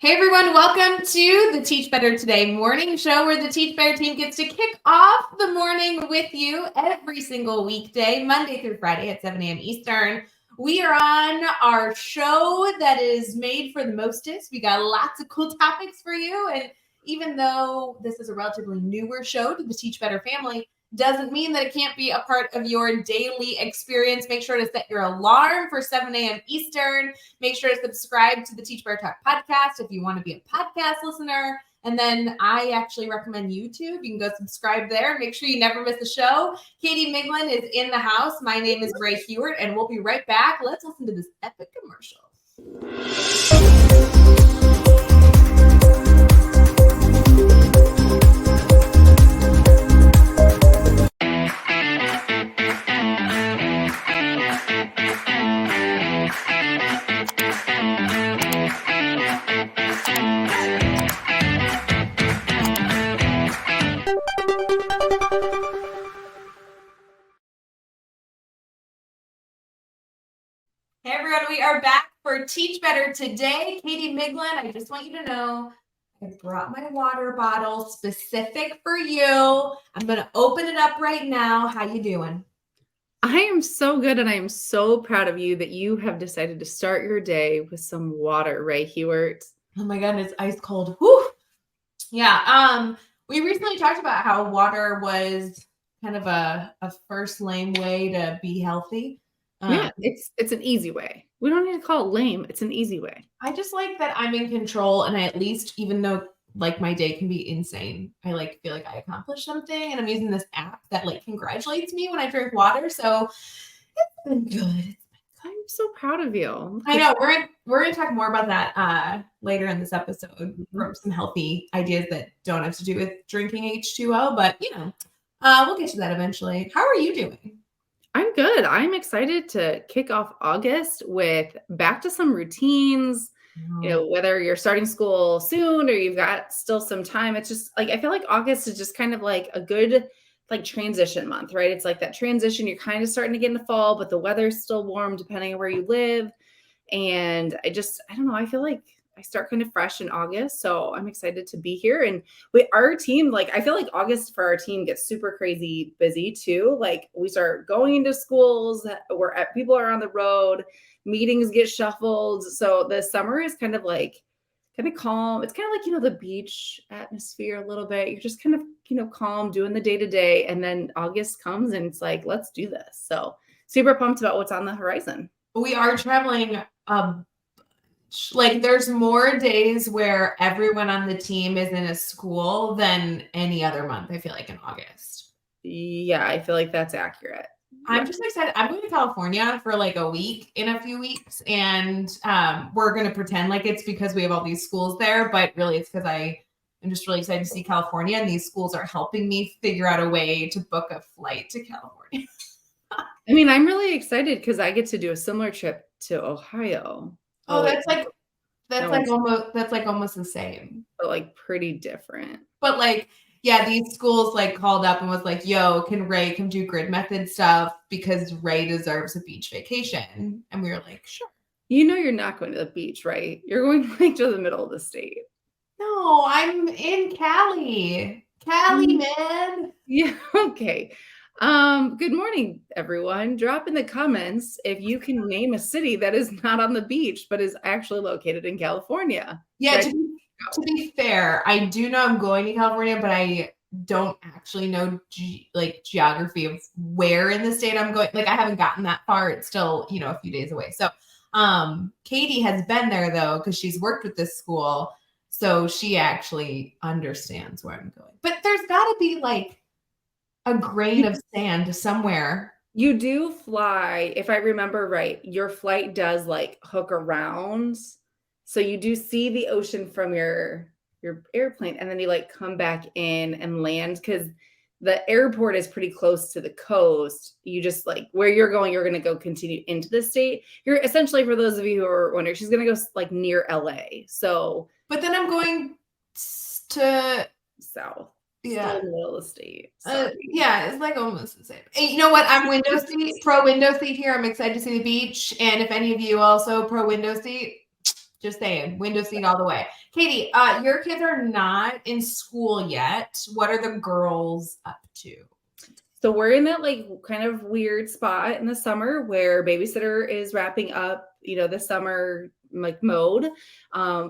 Hey everyone, welcome to the Teach Better Today morning show where the Teach Better team gets to kick off the morning with you every single weekday, Monday through Friday at 7 a.m. Eastern. We are on our show that is made for the mostest. We got lots of cool topics for you. And even though this is a relatively newer show to the Teach Better family, doesn't mean that it can't be a part of your daily experience. Make sure to set your alarm for 7 a.m. Eastern. Make sure to subscribe to the Teach Better Talk podcast if you want to be a podcast listener. And then I actually recommend YouTube. You can go subscribe there. Make sure you never miss a show. Katie Miglin is in the house. My name is Ray Hughart, and we'll be right back. Let's listen to this epic commercial. Hey everyone, we are back for Teach Better Today. Katie Miglin, I just want you to know I brought my water bottle specific for you. I'm going to open it up right now. How you doing? I am so good, and I am so proud of you that you have decided to start your day with some water, Ray Hughart. Oh my God, it's ice cold. Whew. Yeah, we recently talked about how water was kind of a first lame way to be healthy. Yeah, it's an easy way. We don't need to call it lame. It's an easy way. I just like that I'm in control, and I at least, even though like my day can be insane, I like feel like I accomplished something, and I'm using this app that like congratulates me when I drink water. So it's been good. I'm so proud of you. I know we're gonna talk more about that later in this episode from some healthy ideas that don't have to do with drinking H2O, but we'll get to that eventually. How are you doing? I'm good. I'm excited to kick off August with back to some routines. You know, whether you're starting school soon or you've got still some time, it's just like I feel like August is just kind of like a good like transition month, right? It's like that transition. You're kind of starting to get into fall, but the weather's still warm depending on where you live. And I don't know, I feel like I start kind of fresh in August. So I'm excited to be here. And our team, like, I feel like August for our team gets super crazy busy too. Like we start going into schools where people are on the road, meetings get shuffled. So the summer is kind of calm. It's kind of like, the beach atmosphere a little bit. You're just kind of, calm doing the day to day. And then August comes and it's like, let's do this. So super pumped about what's on the horizon. We are traveling. Like there's more days where everyone on the team is in a school than any other month, I feel like, in August. Yeah, I feel like that's accurate. I'm just excited. I'm going to California for like a week in a few weeks, and we're going to pretend like it's because we have all these schools there, but really it's because I'm just really excited to see California, and these schools are helping me figure out a way to book a flight to California. I mean, I'm really excited because I get to do a similar trip to Ohio. Oh, that's almost the same. But like pretty different. But like, yeah, these schools like called up and was like, yo, can Ray come do grid method stuff because Ray deserves a beach vacation? And we were like, sure. You're not going to the beach, right? You're going like to the middle of the state. No, I'm in Cali. Cali, man. Yeah, okay. Good morning, everyone. Drop in the comments if you can name a city that is not on the beach, but is actually located in California. Yeah, to be fair, I do know I'm going to California, but I don't actually know geography of where in the state I'm going. Like I haven't gotten that far. It's still, a few days away. So Katie has been there though, because she's worked with this school. So she actually understands where I'm going. But there's gotta be like a grain of sand somewhere. You do fly, if I remember right, your flight does like hook around. So you do see the ocean from your airplane, and then you like come back in and land because the airport is pretty close to the coast. You just like where you're going, you're going to go continue into the state. You're essentially, for those of you who are wondering, she's going to go like near LA. So, but then I'm going to south. Yeah. Still in the middle of the state. Yeah, it's like almost the same. And you know what? I'm window seat, pro window seat here. I'm excited to see the beach. And if any of you also pro window seat, Just saying, window seat all the way. Katie, your kids are not in school yet. What are the girls up to? So we're in that like kind of weird spot in the summer where babysitter is wrapping up, the summer like mode.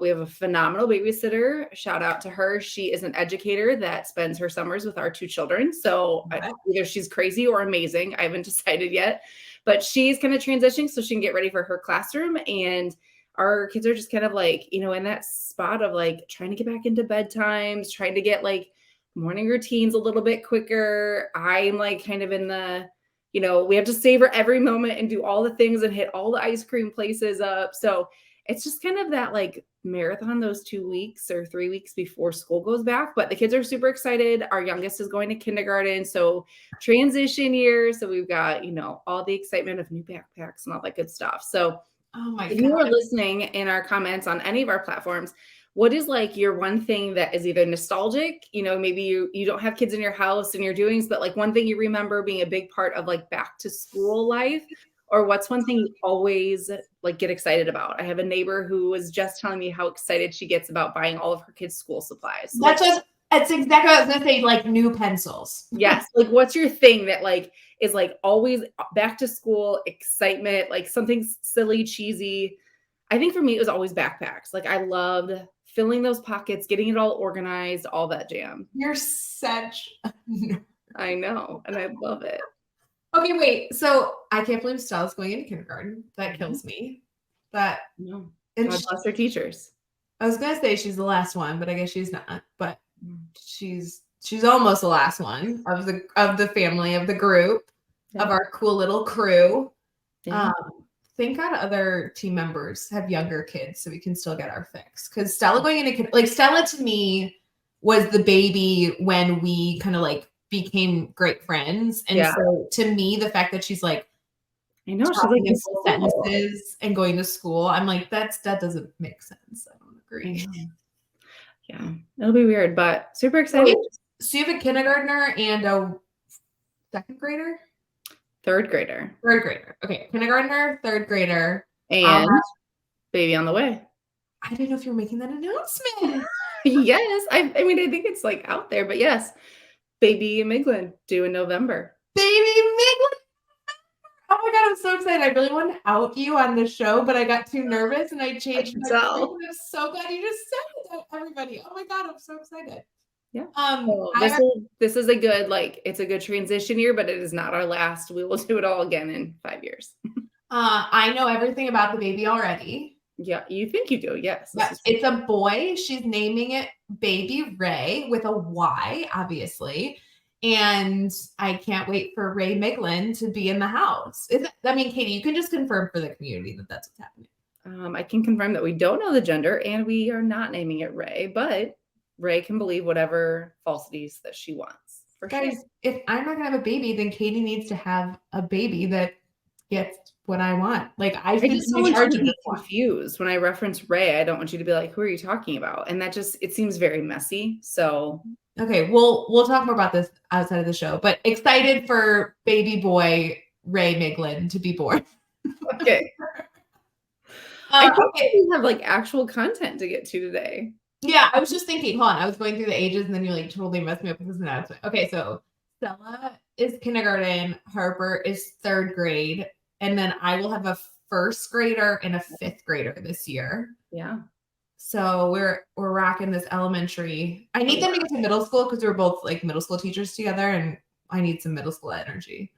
We have a phenomenal babysitter. Shout out to her. She is an educator that spends her summers with our 2 children. So either she's crazy or amazing. I haven't decided yet, but she's kind of transitioning so she can get ready for her classroom. And our kids are just kind of like, in that spot of like trying to get back into bedtimes, trying to get like morning routines a little bit quicker. I'm like kind of in the, we have to savor every moment and do all the things and hit all the ice cream places up. So it's just kind of that like marathon those 2 weeks or 3 weeks before school goes back. But the kids are super excited. Our youngest is going to kindergarten. So transition year. So we've got, all the excitement of new backpacks and all that good stuff. So oh my if you are listening in our comments on any of our platforms, what is like your one thing that is either nostalgic, maybe you don't have kids in your house and you're doing, but like one thing you remember being a big part of like back to school life, or what's one thing you always like get excited about? I have a neighbor who was just telling me how excited she gets about buying all of her kids' school supplies. That's exactly what I was gonna say, like new pencils. Yes. Like what's your thing that like is like always back to school excitement, like something silly, cheesy? I think for me, it was always backpacks. Like I loved filling those pockets, getting it all organized, all that jam. You're such a nerd. I know. And I love it. Okay, wait. So I can't believe Stella's going into kindergarten. That kills me. But no. And God bless her teachers. I was gonna say she's the last one, but I guess she's not. But she's almost the last one of the family, of the group, of our cool little crew. Yeah. Thank God other team members have younger kids so we can still get our fix. Because Stella going into like Stella to me was the baby when we kind of like became great friends. And so to me, the fact that she's like, I know she's like in full sentences and going to school, I'm like, that doesn't make sense. I don't agree. Yeah, it'll be weird, but super excited. So you have a kindergartner and a second grader? Third grader. Third grader. Okay. Kindergartner, third grader. And baby on the way. I didn't know if you were making that announcement. Yes. I mean, I think it's like out there, but yes. Baby Miglin due in November. Baby Miglin. Oh my God, I'm so excited. I really want to out you on the show, but I got too nervous and I changed my mind. I'm so glad you just said it to everybody. Oh my God, I'm so excited. Yeah. This is a good, like, it's a good transition year, but it is not our last. We will do it all again in 5 years. I know everything about the baby already. Yeah, you think you do. Yes. Yes, it's a boy. She's naming it Baby Ray with a Y, obviously. And I can't wait for Ray Miglin to be in the house. Katie, you can just confirm for the community that that's what's happening. I can confirm that we don't know the gender and we are not naming it Ray, but Ray can believe whatever falsities that she wants. Guys, if I'm not gonna have a baby, then Katie needs to have a baby that gets what I want. Like I just don't want you to be confused when I reference Ray. I don't want you to be like, "Who are you talking about?" And that it seems very messy. So okay, we'll talk more about this outside of the show. But excited for baby boy Ray Miglin to be born. Okay. I think we have like actual content to get to today. Yeah, I was just thinking, hold on, I was going through the ages and then you like totally messed me up with this announcement. Okay, so Stella is kindergarten, Harper is third grade, and then I will have a first grader and a fifth grader this year. Yeah. So we're rocking this elementary. I need them to get to middle school because we're both like middle school teachers together and I need some middle school energy.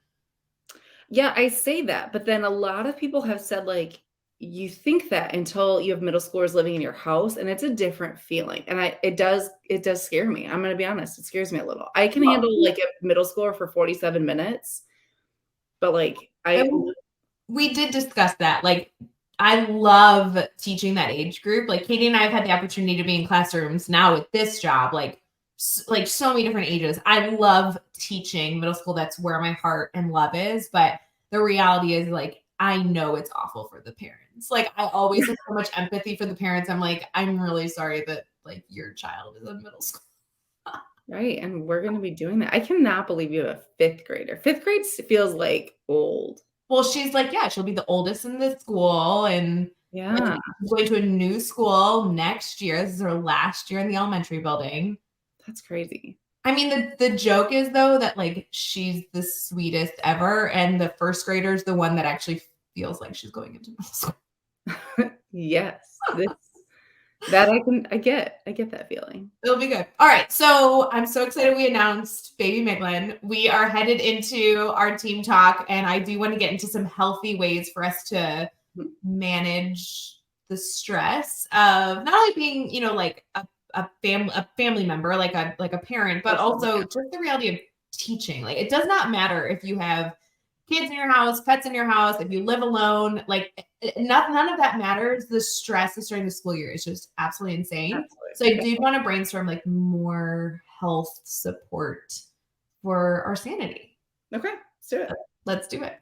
Yeah, I say that, but then a lot of people have said like, you think that until you have middle schoolers living in your house and it's a different feeling. And it does scare me. I'm going to be honest. It scares me a little. I can handle like a middle schooler for 47 minutes, but like we did discuss that. Like I love teaching that age group. Like Katie and I have had the opportunity to be in classrooms now with this job, like so many different ages. I love teaching middle school. That's where my heart and love is. But the reality is like, I know it's awful for the parents. Like I always have so much empathy for the parents. I'm like, I'm really sorry that like your child is in middle school. Right. And we're going to be doing that. I cannot believe you have a fifth grader. Fifth grade feels like old. Well, she's like, yeah, she'll be the oldest in the school. And Yeah. She's going to a new school next year. This is her last year in the elementary building. That's crazy. I mean, the joke is, though, that, like, she's the sweetest ever, and the first grader's the one that actually feels like she's going into middle school. Yes. That I get that feeling. It'll be good. All right, so I'm so excited we announced baby Miglin. We are headed into our team talk, and I do want to get into some healthy ways for us to manage the stress of not only being, like a family member, like a parent, but also just the reality of teaching. Like, it does not matter if you have kids in your house, pets in your house, if you live alone, like none of that matters. The stress during the school year is just absolutely insane. Absolutely. So I do want to brainstorm like more health support for our sanity. Okay, let's do it. Let's do it.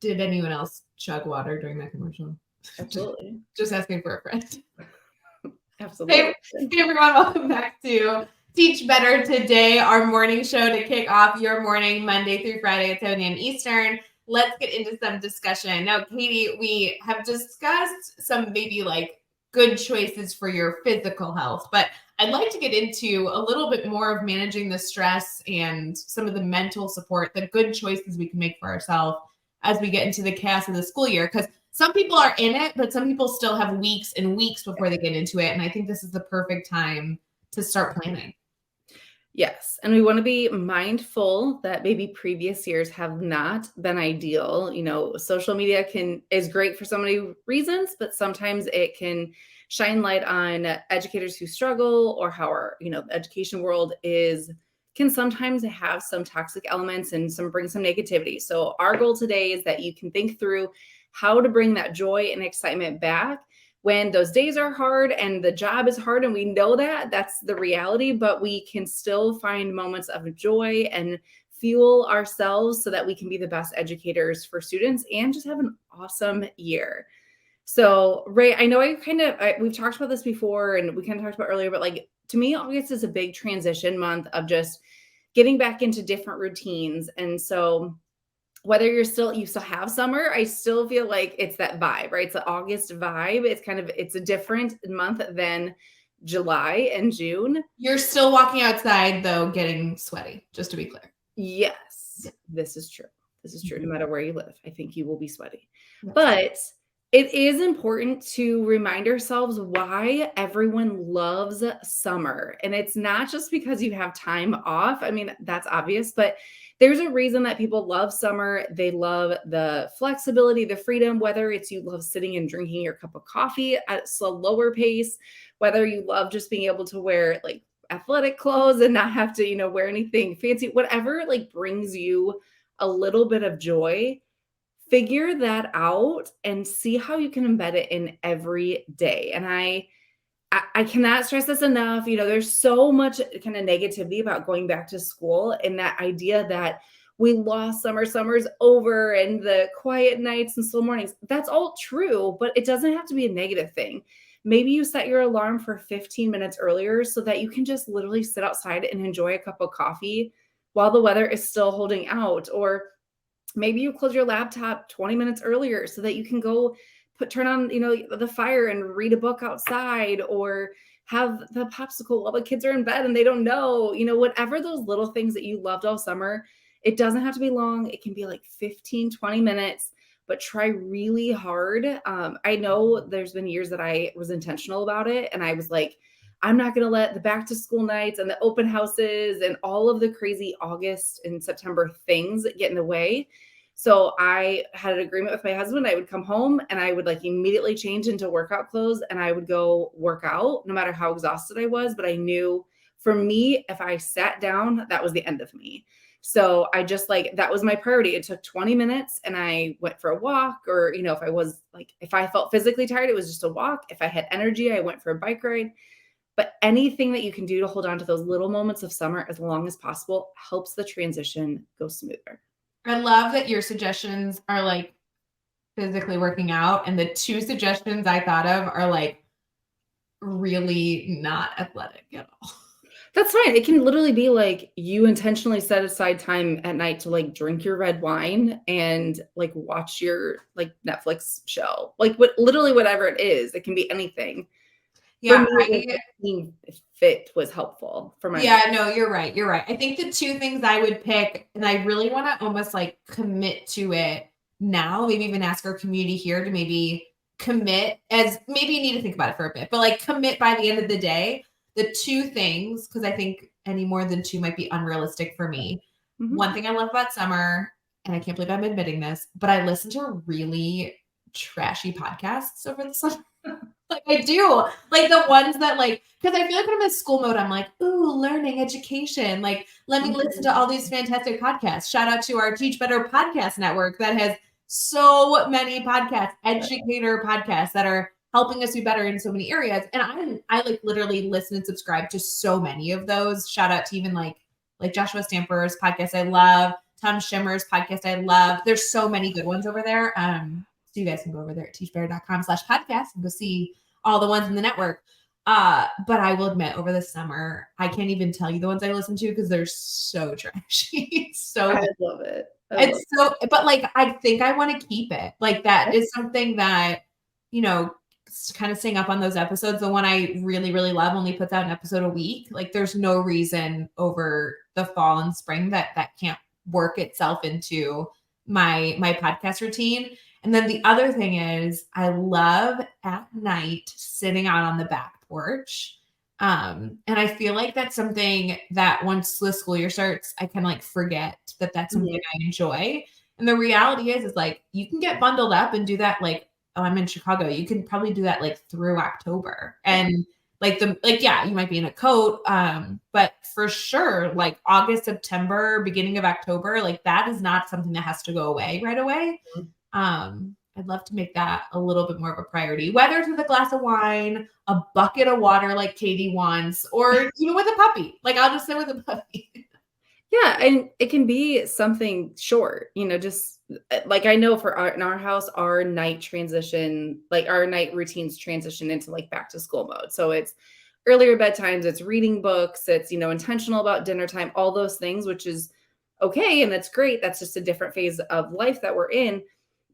Did anyone else chug water during that commercial? Absolutely. Just asking for a friend. Absolutely. Hey everyone, welcome back to Teach Better Today, our morning show to kick off your morning Monday through Friday at 7 a.m. Eastern. Let's get into some discussion. Now, Katie, we have discussed some maybe like good choices for your physical health, but I'd like to get into a little bit more of managing the stress and some of the mental support, the good choices we can make for ourselves as we get into the chaos of the school year. Because some people are in it, but some people still have weeks and weeks before they get into it. And I think this is the perfect time to start planning. Yes. And we want to be mindful that maybe previous years have not been ideal. Social media is great for so many reasons, but sometimes it can shine light on educators who struggle, or how our, the education world can sometimes have some toxic elements and bring some negativity. So our goal today is that you can think through how to bring that joy and excitement back when those days are hard and the job is hard, and we know that that's the reality, but we can still find moments of joy and fuel ourselves so that we can be the best educators for students and just have an awesome year. So, Ray, I know we've talked about this before and we kind of talked about earlier, but like, to me, August is a big transition month of just getting back into different routines. And so whether you still have summer, I still feel like it's that vibe, right? It's the August vibe. It's a different month than July and June. You're still walking outside though, getting sweaty, just to be clear. Yes, this is true. This is true. No matter where you live, I think you will be sweaty. Yes. But it is important to remind ourselves why everyone loves summer. And it's not just because you have time off. I mean, that's obvious, but there's a reason that people love summer. They love the flexibility, the freedom, whether it's you love sitting and drinking your cup of coffee at a slower pace, whether you love just being able to wear like athletic clothes and not have to, wear anything fancy, whatever like brings you a little bit of joy. Figure that out and see how you can embed it in every day. And I cannot stress this enough. There's so much kind of negativity about going back to school, and that idea that we lost summer's over and the quiet nights and slow mornings. That's all true, but it doesn't have to be a negative thing. Maybe you set your alarm for 15 minutes earlier so that you can just literally sit outside and enjoy a cup of coffee while the weather is still holding out. Or maybe you close your laptop 20 minutes earlier so that you can go turn on, the fire and read a book outside, or have the popsicle while the kids are in bed and they don't know, whatever those little things that you loved all summer. It doesn't have to be long. It can be like 15, 20 minutes, but try really hard. I know there's been years that I was intentional about it, and I was like, I'm not going to let the back to school nights and the open houses and all of the crazy August and September things get in the way. So I had an agreement with my husband. I would come home and I would like immediately change into workout clothes and I would go work out no matter how exhausted I was. But I knew for me, if I sat down, that was the end of me. So I just like, that was my priority. It took 20 minutes and I went for a walk, or, if I was like, if I felt physically tired, it was just a walk. If I had energy, I went for a bike ride. But anything that you can do to hold on to those little moments of summer as long as possible helps the transition go smoother. I love that your suggestions are like physically working out, and the two suggestions I thought of are like really not athletic at all. That's fine. It can literally be like you intentionally set aside time at night to like drink your red wine and like watch your like Netflix show. Like literally whatever it is. It can be anything. Yeah, For me, being fit was helpful for my yeah, no, you're right. You're right. I think the two things I would pick, and I really want to almost like commit to it now, maybe even ask our community here to maybe commit, as maybe you need to think about it for a bit, but like commit by the end of the day. The two things, because I think any more than two might be unrealistic for me. Mm-hmm. One thing I love about summer, and I can't believe I'm admitting this, but I listen to really trashy podcasts over the summer. Like I do, like the ones that like, because I feel like when I'm in school mode, I'm like, ooh, learning, education. Like, let me listen to all these fantastic podcasts. Shout out to our Teach Better podcast network that has so many podcasts, educator podcasts that are helping us do better in so many areas. And I like literally listen and subscribe to so many of those. Shout out to even like Joshua Stamper's podcast I love, Tom Schimmer's podcast I love. There's so many good ones over there. So you guys can go over there at teachbetter.com/podcast and go see all the ones in the network. But I will admit, over the summer, I can't even tell you the ones I listen to because they're so trashy. I love it. It's so, but like, I think I want to keep it. Like that is something that, kind of staying up on those episodes. The one I really, really love only puts out an episode a week. Like there's no reason over the fall and spring that can't work itself into my podcast routine. And then the other thing is I love at night sitting out on the back porch. And I feel like that's something that once the school year starts, I can like forget that that's something I enjoy. And the reality is like, you can get bundled up and do that. Like, oh, I'm in Chicago. You can probably do that like through October. And yeah, you might be in a coat. But for sure, like August, September, beginning of October, like that is not something that has to go away right away. I'd love to make that a little bit more of a priority, whether it's with a glass of wine, a bucket of water like Katie wants, or, with a puppy. Like I'll just sit with a puppy. Yeah. And it can be something short, just like I know in our house, our night transition, like our night routines transition into like back to school mode. So it's earlier bedtimes, it's reading books, it's, intentional about dinner time, all those things, which is okay. And that's great. That's just a different phase of life that we're in.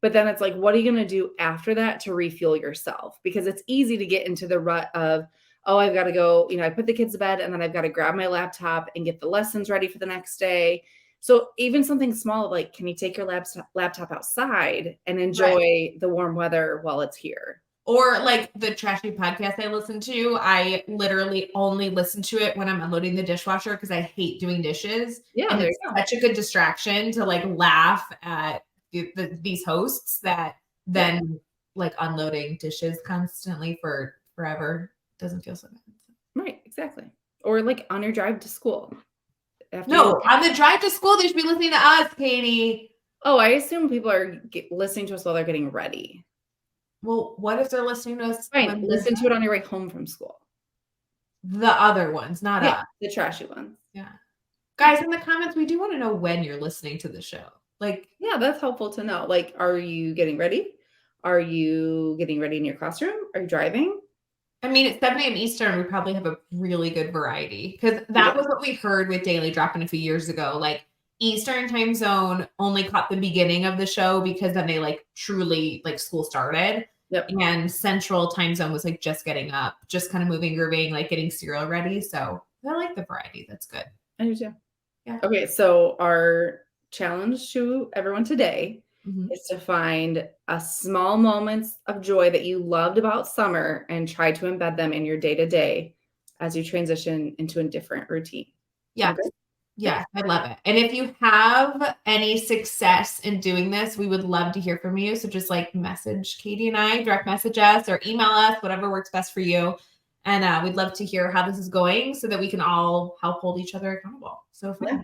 But then it's like, what are you going to do after that to refuel yourself? Because it's easy to get into the rut of, oh, I've got to go, I put the kids to bed and then I've got to grab my laptop and get the lessons ready for the next day. So even something small, like, can you take your laptop outside and enjoy the warm weather while it's here? Or like the trashy podcast I listen to, I literally only listen to it when I'm unloading the dishwasher because I hate doing dishes. Yeah, and it's such a good distraction to like laugh at these hosts that then like unloading dishes constantly for forever doesn't feel so bad. Right, exactly. Or like on your drive to school. On the drive to school, they should be listening to us, Katie. Oh, I assume people are listening to us while they're getting ready. Well, what if they're listening to us? Right, listen to it on your way home from school. The other ones, not us. The trashy ones. Yeah. Guys, in the comments, we do want to know when you're listening to the show. Like, yeah, that's helpful to know. Like, are you getting ready? Are you getting ready in your classroom? Are you driving? I mean, at 7 a.m. Eastern, we probably have a really good variety because that was what we heard with Daily Drop-In a few years ago. Like, Eastern time zone only caught the beginning of the show because then they like truly like school started. Yep. And Central time zone was like just getting up, just kind of moving, grooving, like getting cereal ready. So I like the variety. That's good. I do too. Yeah. Okay, so our challenge to everyone today is to find a small moments of joy that you loved about summer and try to embed them in your day-to-day as you transition into a different routine. Yeah. Yes, I love it. And if you have any success in doing this, we would love to hear from you. So just like message Katie and I, direct message us or email us, whatever works best for you. And we'd love to hear how this is going so that we can all help hold each other accountable. So fun.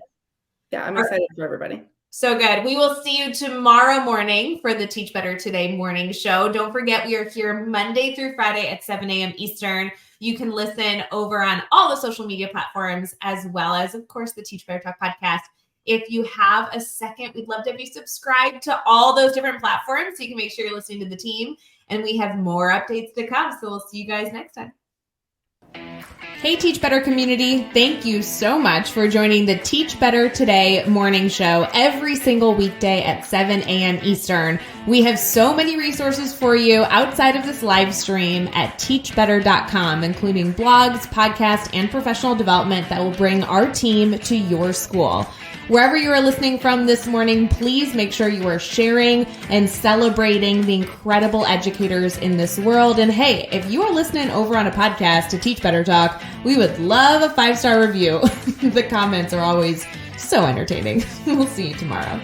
Yeah, I'm excited for everybody. So good. We will see you tomorrow morning for the Teach Better Today morning show. Don't forget, we are here Monday through Friday at 7 a.m. Eastern. You can listen over on all the social media platforms, as well as, of course, the Teach Better Talk podcast. If you have a second, we'd love to have you subscribe to all those different platforms so you can make sure you're listening to the team. And we have more updates to come. So we'll see you guys next time. Hey, Teach Better community. Thank you so much for joining the Teach Better Today morning show every single weekday at 7 a.m. Eastern. We have so many resources for you outside of this live stream at teachbetter.com, including blogs, podcasts, and professional development that will bring our team to your school. Wherever you are listening from this morning, please make sure you are sharing and celebrating the incredible educators in this world. And hey, if you are listening over on a podcast to Teach Better Talk, we would love a 5-star review. The comments are always so entertaining. We'll see you tomorrow.